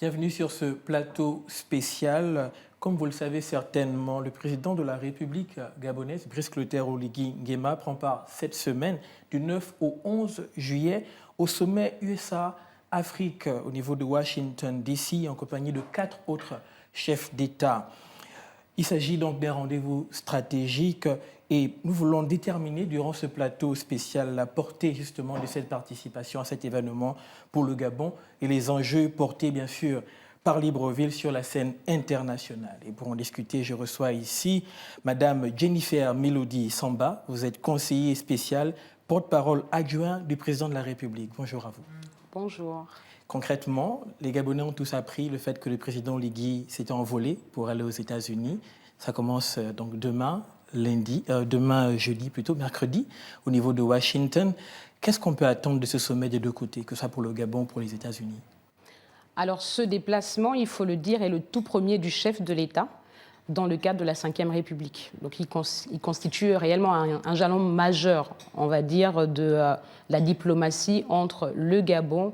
Bienvenue sur ce plateau spécial. Comme vous le savez certainement, le président de la République gabonaise, Brice Clotaire Oligui Nguema, prend part cette semaine du 9 au 11 juillet au sommet USA-Afrique au niveau de Washington, D.C., en compagnie de 4 autres chefs d'État. Il s'agit donc d'un rendez-vous stratégique et nous voulons déterminer durant ce plateau spécial la portée justement de cette participation à cet événement pour le Gabon et les enjeux portés bien sûr par Libreville sur la scène internationale. Et pour en discuter, je reçois ici Madame Jennifer Melody Samba. Vous êtes conseiller spécial, porte-parole adjoint du président de la République. Bonjour à vous. Bonjour. Concrètement, les Gabonais ont tous appris le fait que le président Oligui s'était envolé pour aller aux États-Unis. Ça commence donc demain jeudi plutôt, mercredi, au niveau de Washington. Qu'est-ce qu'on peut attendre de ce sommet des deux côtés, que ce soit pour le Gabon ou pour les États-Unis? Alors ce déplacement, il faut le dire, est le tout premier du chef de l'État dans le cadre de la Ve République. Donc il constitue réellement un jalon majeur, on va dire, de la diplomatie entre le Gabon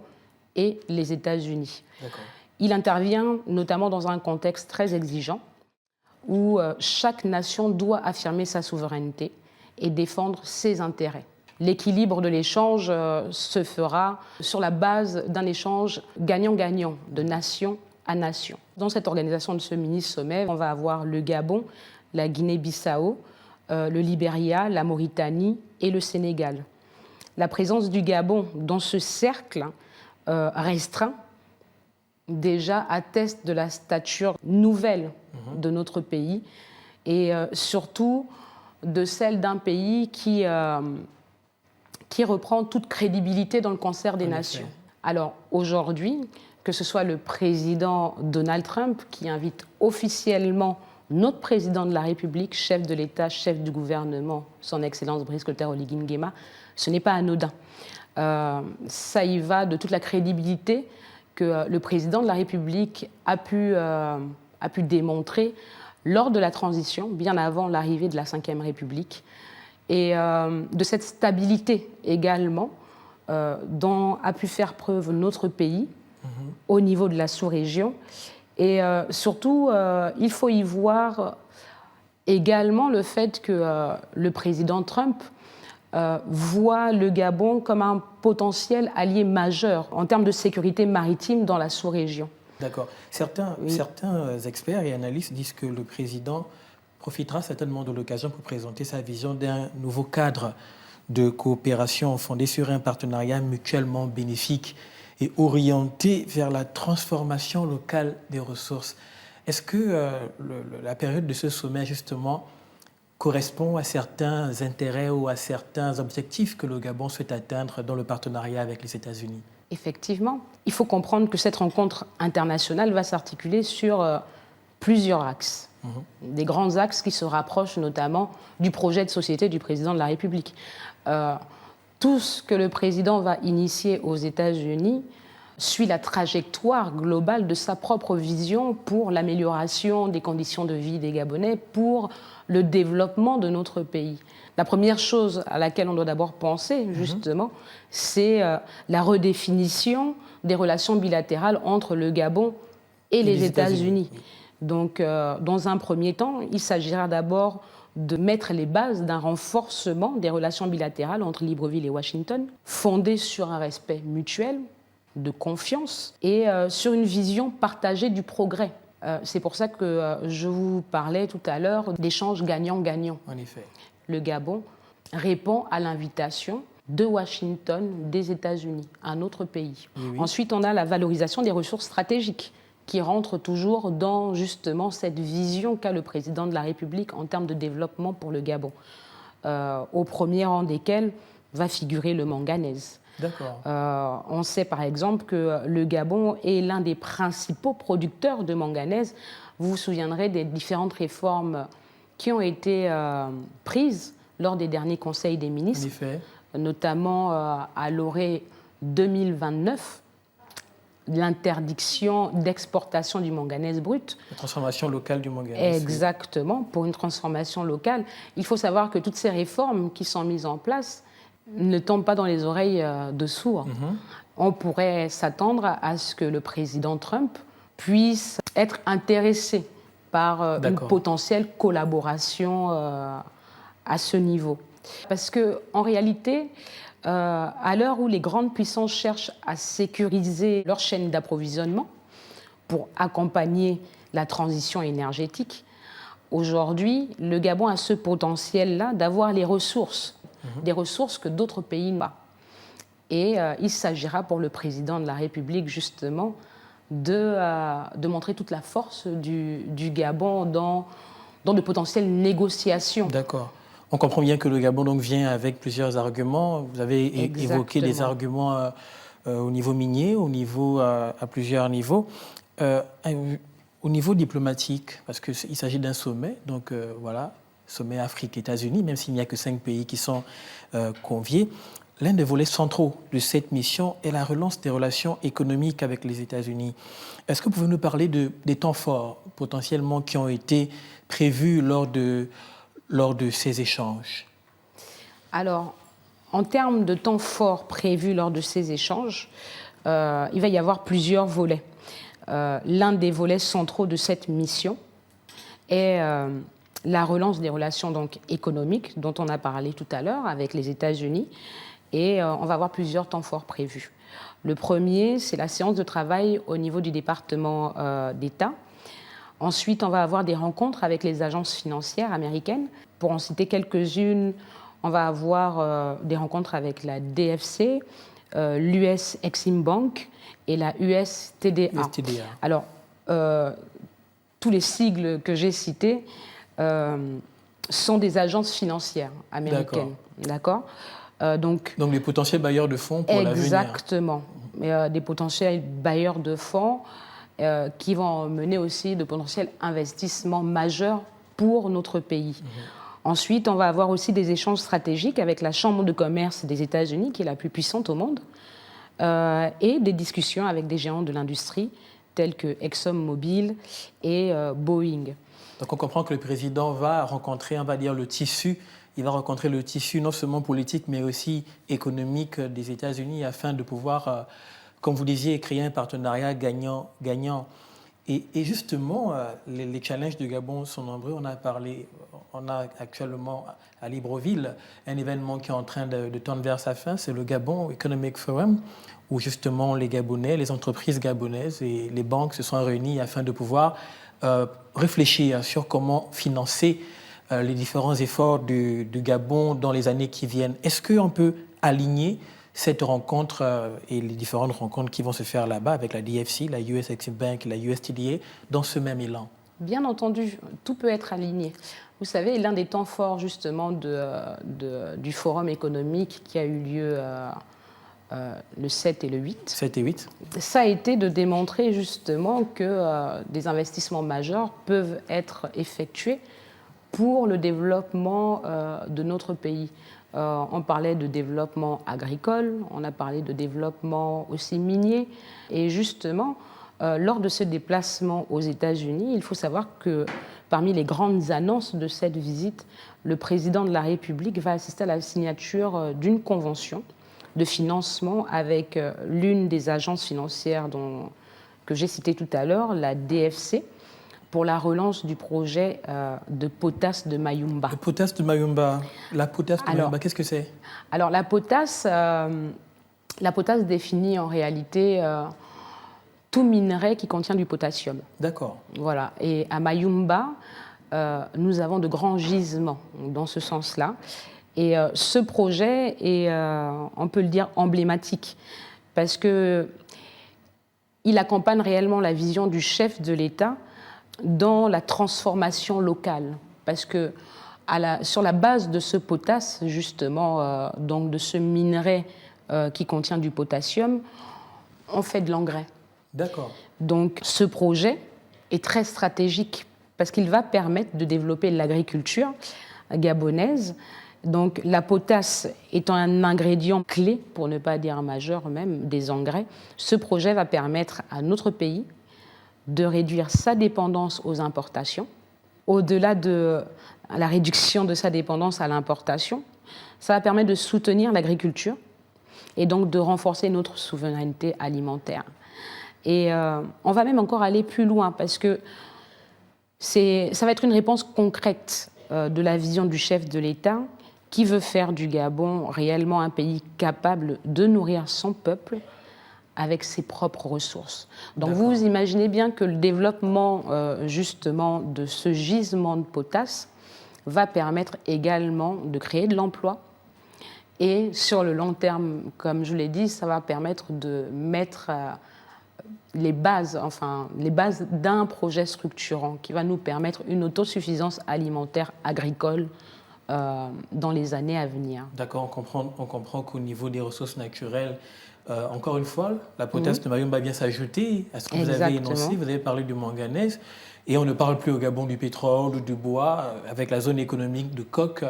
et les États-Unis. Il intervient notamment dans un contexte très exigeant où chaque nation doit affirmer sa souveraineté et défendre ses intérêts. L'équilibre de l'échange se fera sur la base d'un échange gagnant-gagnant, de nation à nation. Dans cette organisation de ce mini-sommet, on va avoir le Gabon, la Guinée-Bissau, le Libéria, la Mauritanie et le Sénégal. La présence du Gabon dans ce cercle restreint déjà atteste de la stature nouvelle de notre pays et surtout de celle d'un pays qui reprend toute crédibilité dans le concert des nations. Alors aujourd'hui, que ce soit le président Donald Trump qui invite officiellement notre président de la République, chef de l'État, chef du gouvernement, son Excellence Brice Clotaire Oligui Nguema, ce n'est pas anodin. Ça y va de toute la crédibilité que le président de la République a pu démontrer lors de la transition, bien avant l'arrivée de la Ve République, et de cette stabilité également dont a pu faire preuve notre pays au niveau de la sous-région. Et surtout, il faut y voir également le fait que le président Trump voit le Gabon comme un potentiel allié majeur en termes de sécurité maritime dans la sous-région. D'accord. Certains experts et analystes disent que le président profitera certainement de l'occasion pour présenter sa vision d'un nouveau cadre de coopération fondé sur un partenariat mutuellement bénéfique et orienté vers la transformation locale des ressources. Est-ce que la période de ce sommet, justement, correspond à certains intérêts ou à certains objectifs que le Gabon souhaite atteindre dans le partenariat avec les États-Unis? Effectivement. Il faut comprendre que cette rencontre internationale va s'articuler sur plusieurs axes. Des grands axes qui se rapprochent notamment du projet de société du président de la République. Tout ce que le président va initier aux États-Unis suit la trajectoire globale de sa propre vision pour l'amélioration des conditions de vie des Gabonais, pour le développement de notre pays. La première chose à laquelle on doit d'abord penser, justement, c'est la redéfinition des relations bilatérales entre le Gabon et les États-Unis. Donc, dans un premier temps, il s'agira d'abord de mettre les bases d'un renforcement des relations bilatérales entre Libreville et Washington, fondées sur un respect mutuel, de confiance et sur une vision partagée du progrès. C'est pour ça que je vous parlais tout à l'heure d'échanges gagnant-gagnant. En effet. Le Gabon répond à l'invitation de Washington, des États-Unis, un autre pays. Oui. Ensuite, on a la valorisation des ressources stratégiques qui rentre toujours dans justement cette vision qu'a le président de la République en termes de développement pour le Gabon, au premier rang desquels va figurer le manganèse. On sait par exemple que le Gabon est l'un des principaux producteurs de manganèse. Vous vous souviendrez des différentes réformes qui ont été prises lors des derniers conseils des ministres, notamment à l'orée 2029, l'interdiction d'exportation du manganèse brut. La transformation locale du manganèse. Exactement, pour une transformation locale. Il faut savoir que toutes ces réformes qui sont mises en place ne tombent pas dans les oreilles de sourds. On pourrait s'attendre à ce que le président Trump puissent être intéressés par une potentielle collaboration à ce niveau. Parce qu'en réalité, à l'heure où les grandes puissances cherchent à sécuriser leur chaîne d'approvisionnement pour accompagner la transition énergétique, aujourd'hui, le Gabon a ce potentiel-là d'avoir les ressources, des ressources que d'autres pays n'ont pas. Et il s'agira pour le président de la République, justement, de montrer toute la force du Gabon dans de potentielles négociations. D'accord. On comprend bien que le Gabon donc, vient avec plusieurs arguments. Vous avez évoqué des arguments au niveau minier, à plusieurs niveaux. Au niveau diplomatique, parce qu'il s'agit d'un sommet, donc voilà, sommet Afrique-États-Unis, même s'il n'y a que 5 pays qui sont conviés. L'un des volets centraux de cette mission est la relance des relations économiques avec les États-Unis. Est-ce que vous pouvez nous parler des temps forts potentiellement qui ont été prévus lors de ces échanges? Alors, en termes de temps forts prévus lors de ces échanges, il va y avoir plusieurs volets. L'un des volets centraux de cette mission est la relance des relations donc, économiques dont on a parlé tout à l'heure avec les États-Unis. Et on va avoir plusieurs temps forts prévus. Le premier, c'est la séance de travail au niveau du département d'État. Ensuite, on va avoir des rencontres avec les agences financières américaines. Pour en citer quelques-unes, on va avoir des rencontres avec la DFC, l'US Exim Bank et la USTDA. Alors, tous les sigles que j'ai cités sont des agences financières américaines. D'accord. Donc des potentiels bailleurs de fonds pour l'avenir. Exactement. Des potentiels bailleurs de fonds qui vont mener aussi de potentiels investissements majeurs pour notre pays. Ensuite, on va avoir aussi des échanges stratégiques avec la Chambre de commerce des États-Unis, qui est la plus puissante au monde, et des discussions avec des géants de l'industrie tels que ExxonMobil et Boeing. Donc on comprend que le président va rencontrer, on va dire, le tissu. Il va rencontrer le tissu non seulement politique, mais aussi économique des États-Unis afin de pouvoir, comme vous disiez, créer un partenariat gagnant-gagnant. Et justement, les challenges du Gabon sont nombreux. On a actuellement à Libreville un événement qui est en train de tendre vers sa fin, c'est le Gabon Economic Forum, où justement les Gabonais, les entreprises gabonaises et les banques se sont réunis afin de pouvoir réfléchir sur comment financer les différents efforts du Gabon dans les années qui viennent. Est-ce qu'on peut aligner cette rencontre et les différentes rencontres qui vont se faire là-bas avec la DFC, la US Exim Bank et la USTDA dans ce même élan? Bien entendu, tout peut être aligné. Vous savez, l'un des temps forts justement du forum économique qui a eu lieu le 7 et le 8. 7 et 8. Ça a été de démontrer justement que des investissements majeurs peuvent être effectués pour le développement de notre pays. On parlait de développement agricole, on a parlé de développement aussi minier. Et justement, lors de ce déplacement aux États-Unis, il faut savoir que parmi les grandes annonces de cette visite, le président de la République va assister à la signature d'une convention de financement avec l'une des agences financières que j'ai citées tout à l'heure, la DFC, pour la relance du projet de potasse de Mayumba. Le potasse de Mayumba. La potasse de Mayumba, qu'est-ce que c'est? Alors, la potasse définit en réalité tout minerai qui contient du potassium. D'accord. Voilà. Et à Mayumba, nous avons de grands gisements dans ce sens-là. Et ce projet est, on peut le dire, emblématique parce qu'il accompagne réellement la vision du chef de l'État dans la transformation locale. Parce que sur la base de ce potasse, justement, donc de ce minerai qui contient du potassium, on fait de l'engrais. D'accord. Donc ce projet est très stratégique parce qu'il va permettre de développer l'agriculture gabonaise. Donc la potasse étant un ingrédient clé, pour ne pas dire majeur même, des engrais, ce projet va permettre à notre pays de réduire sa dépendance aux importations. Au-delà de la réduction de sa dépendance à l'importation, ça va permettre de soutenir l'agriculture et donc de renforcer notre souveraineté alimentaire. Et on va même encore aller plus loin parce que ça va être une réponse concrète de la vision du chef de l'État qui veut faire du Gabon réellement un pays capable de nourrir son peuple avec ses propres ressources. Donc vous imaginez bien que le développement justement de ce gisement de potasse va permettre également de créer de l'emploi. Et sur le long terme, comme je l'ai dit, ça va permettre de mettre les bases d'un projet structurant qui va nous permettre une autosuffisance alimentaire agricole dans les années à venir. D'accord, on comprend qu'au niveau des ressources naturelles, encore une fois, la potasse de Mayumba vient s'ajouter à ce que vous avez énoncé. Vous avez parlé du manganèse et on ne parle plus au Gabon du pétrole ou du bois avec la zone économique de Coque.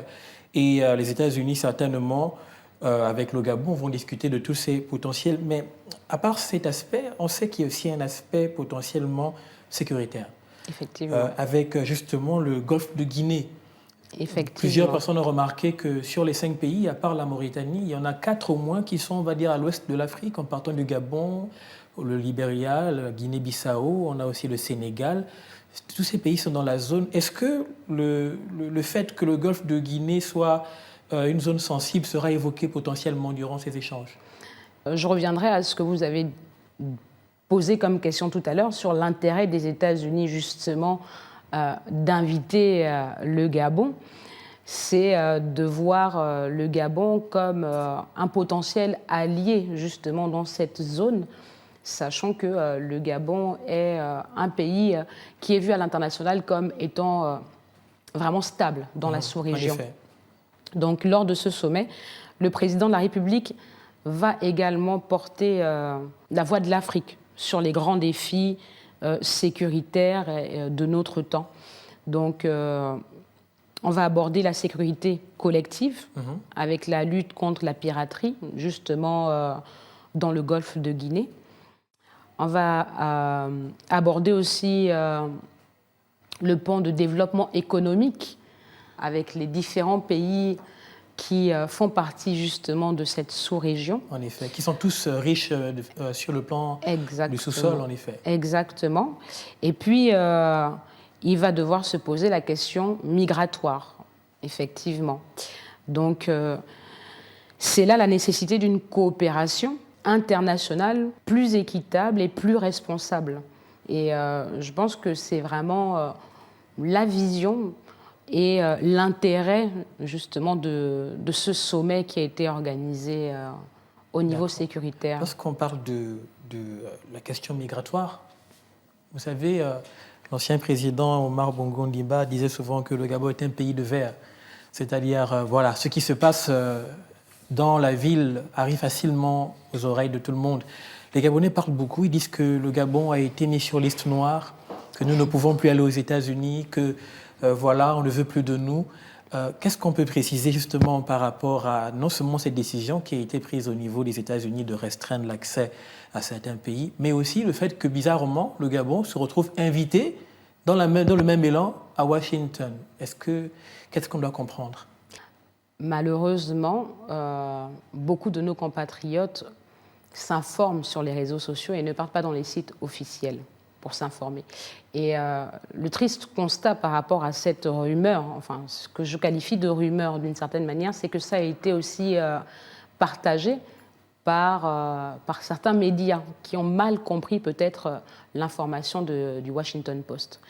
Et les États-Unis, certainement, avec le Gabon, vont discuter de tous ces potentiels. Mais à part cet aspect, on sait qu'il y a aussi un aspect potentiellement sécuritaire. Effectivement. Avec justement le golfe de Guinée. Plusieurs personnes ont remarqué que sur les 5 pays, à part la Mauritanie, il y en a 4 au moins qui sont, on va dire, à l'ouest de l'Afrique, en partant du Gabon, le Libéria, la Guinée-Bissau, on a aussi le Sénégal. Tous ces pays sont dans la zone. Est-ce que le fait que le golfe de Guinée soit une zone sensible sera évoqué potentiellement durant ces échanges? Je reviendrai à ce que vous avez posé comme question tout à l'heure sur l'intérêt des États-Unis justement d'inviter le Gabon. C'est de voir le Gabon comme un potentiel allié justement dans cette zone, sachant que le Gabon est un pays qui est vu à l'international comme étant vraiment stable dans la sous-région. Donc lors de ce sommet, le président de la République va également porter la voix de l'Afrique sur les grands défis sécuritaires de notre temps. Donc on va aborder la sécurité collective avec la lutte contre la piraterie, justement dans le golfe de Guinée. On va aborder aussi le pan de développement économique avec les différents pays qui font partie justement de cette sous-région. En effet, qui sont tous riches sur le plan du sous-sol, en effet. Exactement. Et puis, il va devoir se poser la question migratoire, effectivement. Donc, c'est là la nécessité d'une coopération internationale plus équitable et plus responsable. Et je pense que c'est vraiment la vision et l'intérêt justement de ce sommet qui a été organisé au niveau sécuritaire. Lorsqu'on parle de la question migratoire, vous savez, l'ancien président Omar Bongo Ondimba disait souvent que le Gabon est un pays de verre. C'est-à-dire, voilà, ce qui se passe dans la ville arrive facilement aux oreilles de tout le monde. Les Gabonais parlent beaucoup, ils disent que le Gabon a été mis sur liste noire, que nous ne pouvons plus aller aux États-Unis, que voilà, on ne veut plus de nous. Qu'est-ce qu'on peut préciser justement par rapport à non seulement cette décision qui a été prise au niveau des États-Unis de restreindre l'accès à certains pays, mais aussi le fait que bizarrement, le Gabon se retrouve invité dans le même élan à Washington. Qu'est-ce qu'on doit comprendre? Malheureusement, beaucoup de nos compatriotes s'informent sur les réseaux sociaux et ne partent pas dans les sites officiels pour s'informer. Et le triste constat par rapport à cette rumeur, enfin ce que je qualifie de rumeur d'une certaine manière, c'est que ça a été aussi partagé par certains médias qui ont mal compris peut-être l'information du Washington Post.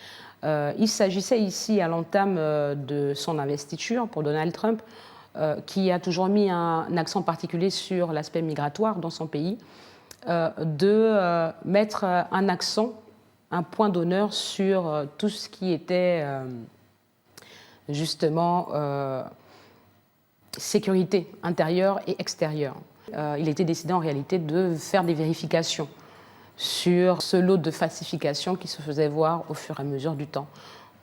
Il s'agissait ici, à l'entame de son investiture pour Donald Trump, qui a toujours mis un accent particulier sur l'aspect migratoire dans son pays, de mettre un accent, un point d'honneur sur tout ce qui était justement sécurité intérieure et extérieure. Il était décidé en réalité de faire des vérifications sur ce lot de falsifications qui se faisait voir au fur et à mesure du temps.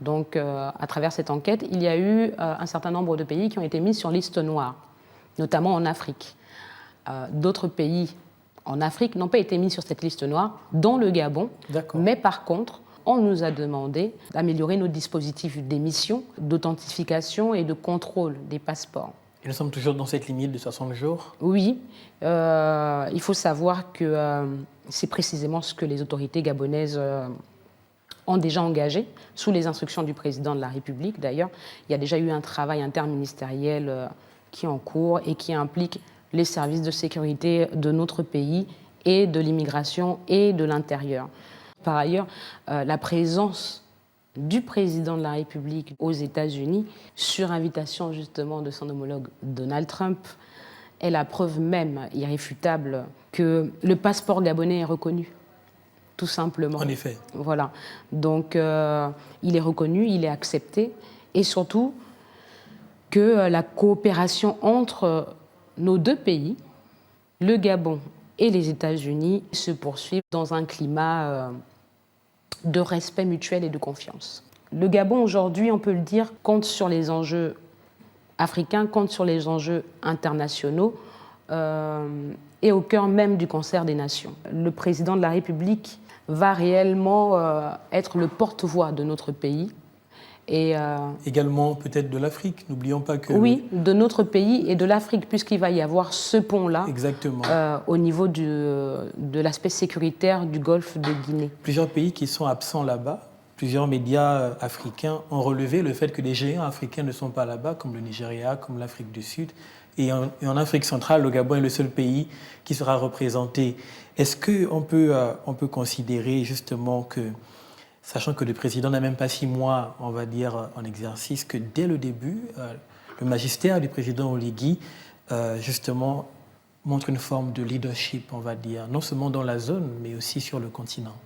Donc, à travers cette enquête, il y a eu un certain nombre de pays qui ont été mis sur liste noire, notamment en Afrique. D'autres pays en Afrique n'ont pas été mis sur cette liste noire, dont le Gabon. Mais par contre, on nous a demandé d'améliorer nos dispositifs d'émission, d'authentification et de contrôle des passeports. Et nous sommes toujours dans cette limite de 60 jours? Oui, il faut savoir que c'est précisément ce que les autorités gabonaises ont déjà engagé, sous les instructions du président de la République d'ailleurs. Il y a déjà eu un travail interministériel qui est en cours et qui implique les services de sécurité de notre pays et de l'immigration et de l'intérieur. Par ailleurs, la présence du président de la République aux États-Unis, sur invitation justement de son homologue Donald Trump, est la preuve même irréfutable que le passeport gabonais est reconnu, tout simplement. En effet. Voilà. Donc, il est reconnu, il est accepté, et surtout que la coopération entre nos deux pays, le Gabon et les États-Unis, se poursuit dans un climat de respect mutuel et de confiance. Le Gabon, aujourd'hui, on peut le dire, compte sur les enjeux africains, compte sur les enjeux internationaux et au cœur même du concert des nations. Le président de la République va réellement être le porte-voix de notre pays. Et, également peut-être de l'Afrique, n'oublions pas que... Oui, de notre pays et de l'Afrique, puisqu'il va y avoir ce pont-là au niveau de l'aspect sécuritaire du golfe de Guinée. Plusieurs pays qui sont absents là-bas, plusieurs médias africains ont relevé le fait que des géants africains ne sont pas là-bas, comme le Nigeria, comme l'Afrique du Sud. Et en Afrique centrale, le Gabon est le seul pays qui sera représenté. Est-ce qu'on peut considérer justement que, sachant que le président n'a même pas 6 mois, on va dire, en exercice, que dès le début, le magistère du président Oligui, justement, montre une forme de leadership, on va dire, non seulement dans la zone, mais aussi sur le continent?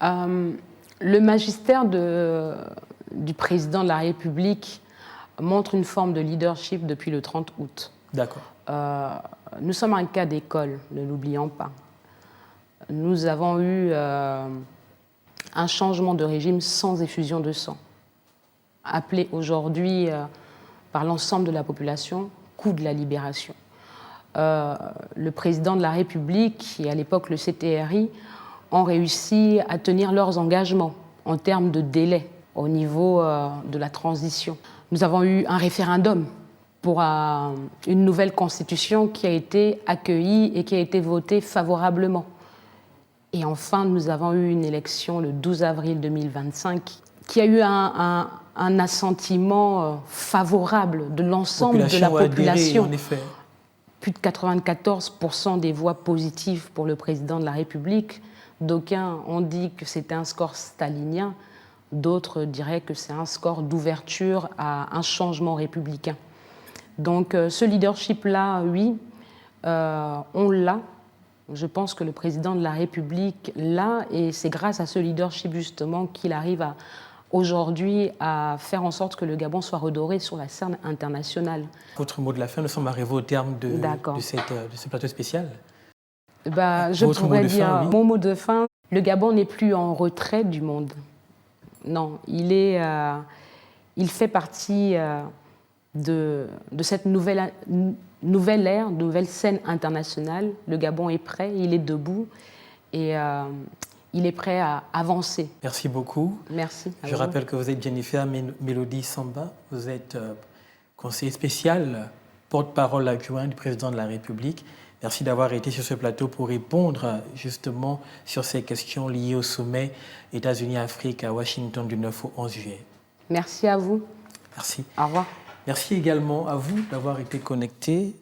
Le magistère du président de la République montre une forme de leadership depuis le 30 août. D'accord. Nous sommes un cas d'école, ne l'oublions pas. Nous avons eu un changement de régime sans effusion de sang, appelé aujourd'hui par l'ensemble de la population coup de la libération. Le président de la République et à l'époque le CTRI ont réussi à tenir leurs engagements en termes de délai au niveau de la transition. Nous avons eu un référendum pour une nouvelle constitution qui a été accueillie et qui a été votée favorablement. Et enfin, nous avons eu une élection le 12 avril 2025 qui a eu un assentiment favorable de l'ensemble de la population. En effet. Plus de 94% des voix positives pour le président de la République. D'aucuns ont dit que c'était un score stalinien, d'autres diraient que c'est un score d'ouverture à un changement républicain. Donc ce leadership-là, oui, on l'a. Je pense que le président de la République l'a, et c'est grâce à ce leadership justement qu'il arrive aujourd'hui à faire en sorte que le Gabon soit redoré sur la scène internationale. Votre mot de la fin, nous sommes arrivés au terme de ce plateau spécial. Je pourrais dire, oui. Mon mot de fin, le Gabon n'est plus en retrait du monde. Non, il fait partie de cette nouvelle ère, nouvelle scène internationale. Le Gabon est prêt, il est debout et il est prêt à avancer. Merci beaucoup. Merci. Je rappelle que vous êtes Jennifer Mélodie Samba, vous êtes conseiller spécial, porte-parole adjoint du président de la République. Merci d'avoir été sur ce plateau pour répondre justement sur ces questions liées au sommet États-Unis-Afrique à Washington du 9 au 11 juillet. Merci à vous. Merci. Au revoir. Merci également à vous d'avoir été connectés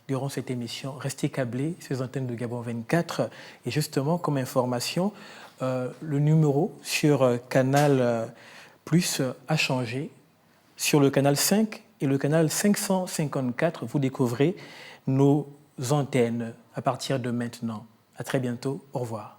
durant cette émission. Restez câblés sur les antennes de Gabon 24. Et justement, comme information, le numéro sur Canal Plus a changé. Sur le canal 5 et le canal 554, vous découvrez nos antennes à partir de maintenant. À très bientôt. Au revoir.